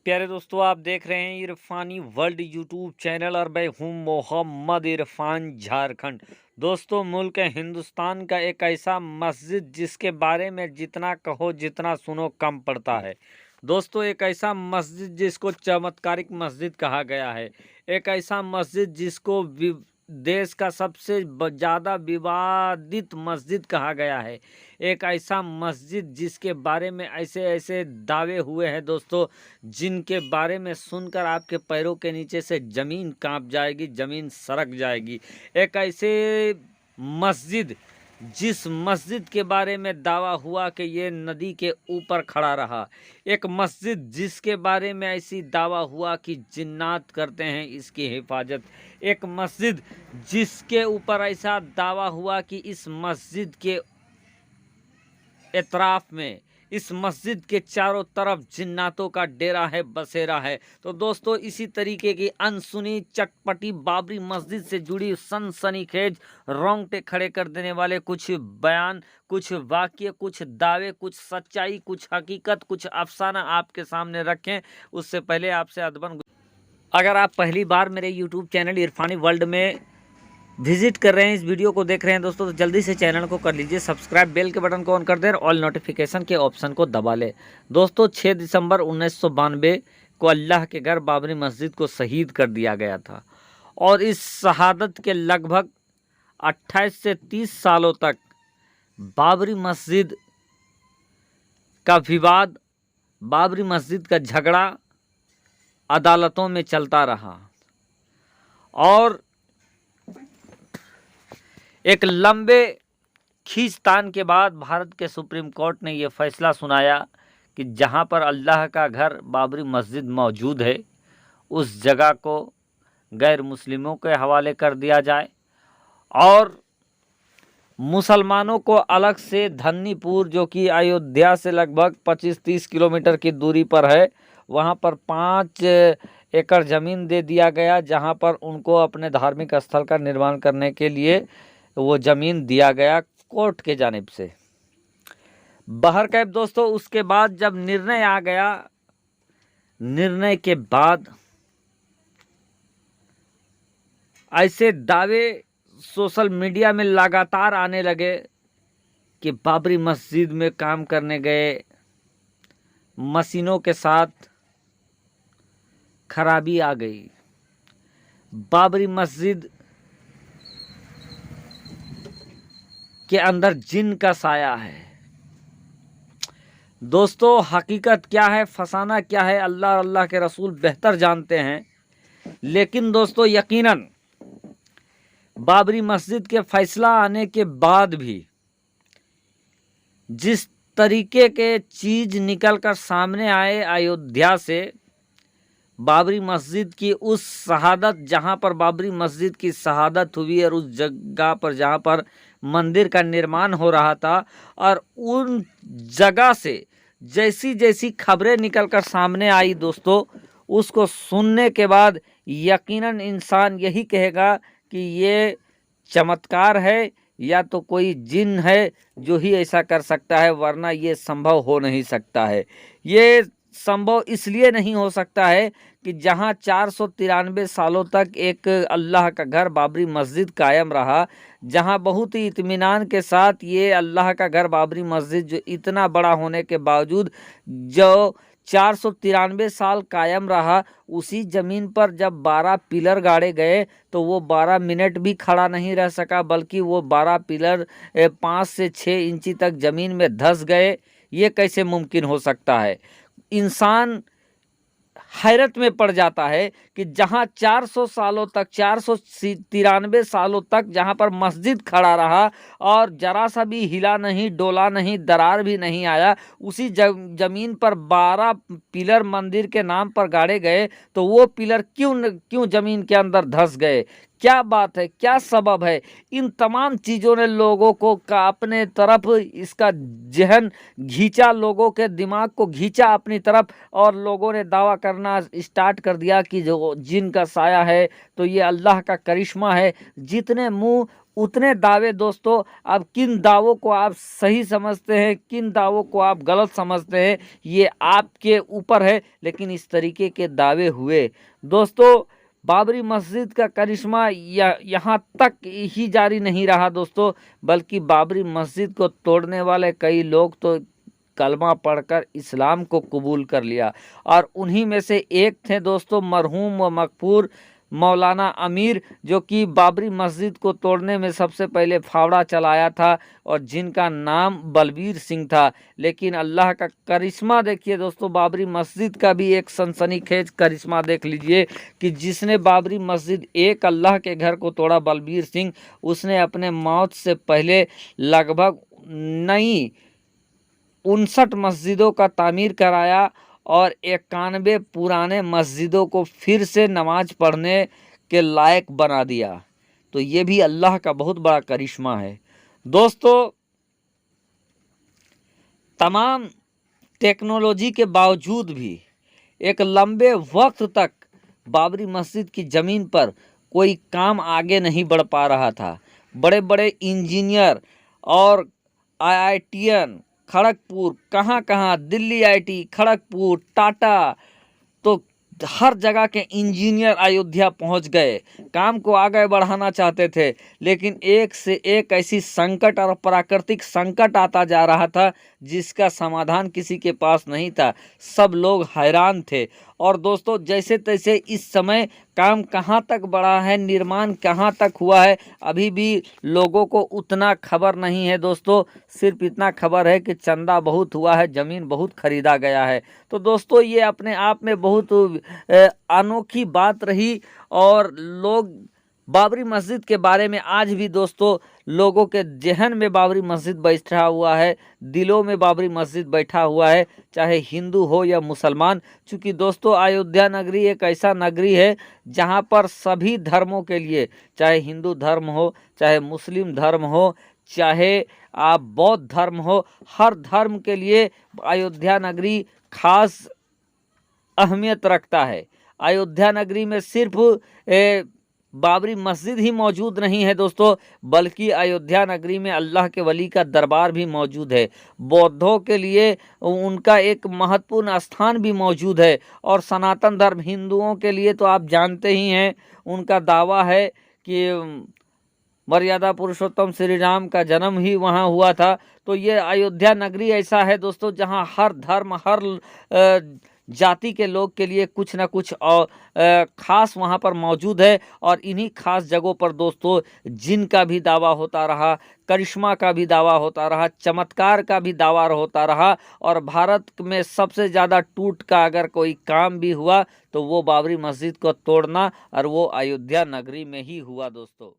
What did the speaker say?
प्यारे दोस्तों, आप देख रहे हैं इरफानी वर्ल्ड यूट्यूब चैनल और मैं हूं मोहम्मद इरफान झारखंड। दोस्तों, मुल्क हिंदुस्तान का एक ऐसा मस्जिद जिसके बारे में जितना कहो जितना सुनो कम पड़ता है। दोस्तों, एक ऐसा मस्जिद जिसको चमत्कारिक मस्जिद कहा गया है। एक ऐसा मस्जिद जिसको देश का सबसे ज़्यादा विवादित मस्जिद कहा गया है। एक ऐसा मस्जिद जिसके बारे में ऐसे ऐसे दावे हुए हैं दोस्तों, जिनके बारे में सुनकर आपके पैरों के नीचे से ज़मीन कांप जाएगी, ज़मीन सरक जाएगी। एक ऐसे मस्जिद जिस मस्जिद के बारे में दावा हुआ कि ये नदी के ऊपर खड़ा रहा। एक मस्जिद जिसके बारे में ऐसी दावा हुआ कि जिन्नात करते हैं इसकी हिफाजत। एक मस्जिद जिसके ऊपर ऐसा दावा हुआ कि इस मस्जिद के एतराफ़ में, इस मस्जिद के चारों तरफ जिन्नातों का डेरा है, बसेरा है। तो दोस्तों, इसी तरीके की अनसुनी चटपटी बाबरी मस्जिद से जुड़ी सनसनीखेज, रोंगटे खड़े कर देने वाले कुछ बयान, कुछ वाक्य, कुछ दावे, कुछ सच्चाई, कुछ हकीकत, कुछ अफसाना आपके सामने रखें। उससे पहले आपसे अदबन, अगर आप पहली बार मेरे यूट्यूब चैनल इरफानी वर्ल्ड में विजिट कर रहे हैं, इस वीडियो को देख रहे हैं दोस्तों, तो जल्दी से चैनल को कर लीजिए सब्सक्राइब, बेल के बटन को ऑन कर दें और ऑल नोटिफिकेशन के ऑप्शन को दबा लें। दोस्तों, 6 दिसंबर 1992 को अल्लाह के घर बाबरी मस्जिद को शहीद कर दिया गया था और इस शहादत के लगभग 28 से 30 सालों तक बाबरी मस्जिद का विवाद, बाबरी मस्जिद का झगड़ा अदालतों में चलता रहा और एक लंबे खींचतान के बाद भारत के सुप्रीम कोर्ट ने यह फैसला सुनाया कि जहां पर अल्लाह का घर बाबरी मस्जिद मौजूद है, उस जगह को गैर मुस्लिमों के हवाले कर दिया जाए और मुसलमानों को अलग से धन्नीपुर, जो कि अयोध्या से लगभग 25-30 किलोमीटर की दूरी पर है, वहां पर 5 एकड़ ज़मीन दे दिया गया, जहां पर उनको अपने धार्मिक स्थल का निर्माण करने के लिए वो ज़मीन दिया गया कोर्ट के जानिब से। बहरकैफ दोस्तों, उसके बाद जब निर्णय आ गया, निर्णय के बाद ऐसे दावे सोशल मीडिया में लगातार आने लगे कि बाबरी मस्जिद में काम करने गए मशीनों के साथ खराबी आ गई, बाबरी मस्जिद के अंदर जिन का साया है। दोस्तों, हकीकत क्या है, फसाना क्या है, अल्लाह और अल्लाह के रसूल बेहतर जानते हैं। लेकिन दोस्तों, यकीनन बाबरी मस्जिद के फैसला आने के बाद भी जिस तरीके के चीज़ निकलकर सामने आए अयोध्या से, बाबरी मस्जिद की उस शहादत, जहां पर बाबरी मस्जिद की शहादत हुई और उस जगह पर जहां पर मंदिर का निर्माण हो रहा था, और उन जगह से जैसी जैसी खबरें निकलकर सामने आई दोस्तों, उसको सुनने के बाद यकीनन इंसान यही कहेगा कि ये चमत्कार है या तो कोई जिन है जो ही ऐसा कर सकता है, वरना ये संभव हो नहीं सकता है। ये संभव इसलिए नहीं हो सकता है कि जहां 493 सालों तक एक अल्लाह का घर बाबरी मस्जिद कायम रहा, जहां बहुत ही इत्मीनान के साथ ये अल्लाह का घर बाबरी मस्जिद जो इतना बड़ा होने के बावजूद जो 493 साल कायम रहा, उसी ज़मीन पर जब 12 पिलर गाड़े गए तो वो 12 मिनट भी खड़ा नहीं रह सका, बल्कि वो 12 पिलर 5 से 6 इंची तक ज़मीन में धंस गए। ये कैसे मुमकिन हो सकता है? इंसान हैरत में पड़ जाता है कि जहां 400 सालों तक, 493 सालों तक जहां पर मस्जिद खड़ा रहा और जरा सा भी हिला नहीं, डोला नहीं, दरार भी नहीं आया, उसी जमीन पर 12 पिलर मंदिर के नाम पर गाड़े गए, तो वो पिलर क्यों जमीन के अंदर धंस गए? क्या बात है, क्या सबब है? इन तमाम चीज़ों ने लोगों को का अपने तरफ, इसका जहन घींचा, लोगों के दिमाग को घींचा अपनी तरफ, और लोगों ने दावा करना स्टार्ट कर दिया कि जो जिन का साया है तो ये अल्लाह का करिश्मा है। जितने मुंह उतने दावे दोस्तों, अब किन दावों को आप सही समझते हैं, किन दावों को आप गलत समझते हैं, ये आपके ऊपर है, लेकिन इस तरीके के दावे हुए दोस्तों। बाबरी मस्जिद का करिश्मा यहाँ तक ही जारी नहीं रहा दोस्तों, बल्कि बाबरी मस्जिद को तोड़ने वाले कई लोग तो कलमा पढ़कर इस्लाम को कबूल कर लिया, और उन्हीं में से एक थे दोस्तों मरहूम व मकफूर मौलाना अमीर, जो कि बाबरी मस्जिद को तोड़ने में सबसे पहले फावड़ा चलाया था, और जिनका नाम बलबीर सिंह था। लेकिन अल्लाह का करिश्मा देखिए दोस्तों, बाबरी मस्जिद का भी एक सनसनीखेज करिश्मा देख लीजिए कि जिसने बाबरी मस्जिद एक अल्लाह के घर को तोड़ा, बलबीर सिंह, उसने अपने मौत से पहले लगभग नई 59 मस्जिदों का तामीर कराया और 91 पुराने मस्जिदों को फिर से नमाज पढ़ने के लायक बना दिया। तो ये भी अल्लाह का बहुत बड़ा करिश्मा है दोस्तों। तमाम टेक्नोलॉजी के बावजूद भी एक लंबे वक्त तक बाबरी मस्जिद की ज़मीन पर कोई काम आगे नहीं बढ़ पा रहा था। बड़े बड़े इंजीनियर और IITN खड़गपुर, कहाँ कहाँ, दिल्ली IIT खड़गपुर, टाटा, तो हर जगह के इंजीनियर अयोध्या पहुंच गए, काम को आगे बढ़ाना चाहते थे। लेकिन एक से एक ऐसी संकट और प्राकृतिक संकट आता जा रहा था जिसका समाधान किसी के पास नहीं था। सब लोग हैरान थे। और दोस्तों जैसे तैसे इस समय काम कहाँ तक बढ़ा है, निर्माण कहाँ तक हुआ है, अभी भी लोगों को उतना खबर नहीं है दोस्तों। सिर्फ इतना खबर है कि चंदा बहुत हुआ है, ज़मीन बहुत खरीदा गया है। तो दोस्तों ये अपने आप में बहुत अनोखी बात रही। और लोग बाबरी मस्जिद के बारे में आज भी दोस्तों लोगों के जहन में बाबरी मस्जिद बैठा हुआ है, दिलों में बाबरी मस्जिद बैठा हुआ है, चाहे हिंदू हो या मुसलमान। चूँकि दोस्तों अयोध्या नगरी एक ऐसा नगरी है जहां पर सभी धर्मों के लिए, चाहे हिंदू धर्म हो, चाहे मुस्लिम धर्म हो, चाहे आप बौद्ध धर्म हो, हर धर्म के लिए अयोध्या नगरी खास अहमियत रखता है। अयोध्या नगरी में सिर्फ बाबरी मस्जिद ही मौजूद नहीं है दोस्तों, बल्कि अयोध्या नगरी में अल्लाह के वली का दरबार भी मौजूद है। बौद्धों के लिए उनका एक महत्वपूर्ण स्थान भी मौजूद है। और सनातन धर्म हिंदुओं के लिए तो आप जानते ही हैं, उनका दावा है कि मर्यादा पुरुषोत्तम श्री राम का जन्म ही वहाँ हुआ था। तो ये अयोध्या नगरी ऐसा है दोस्तों जहाँ हर धर्म, हर जाति के लोग के लिए कुछ ना कुछ और ख़ास वहाँ पर मौजूद है। और इन्हीं खास जगहों पर दोस्तों जिन का भी दावा होता रहा, करिश्मा का भी दावा होता रहा, चमत्कार का भी दावा होता रहा। और भारत में सबसे ज़्यादा टूट का अगर कोई काम भी हुआ तो वो बाबरी मस्जिद को तोड़ना, और वो अयोध्या नगरी में ही हुआ दोस्तों।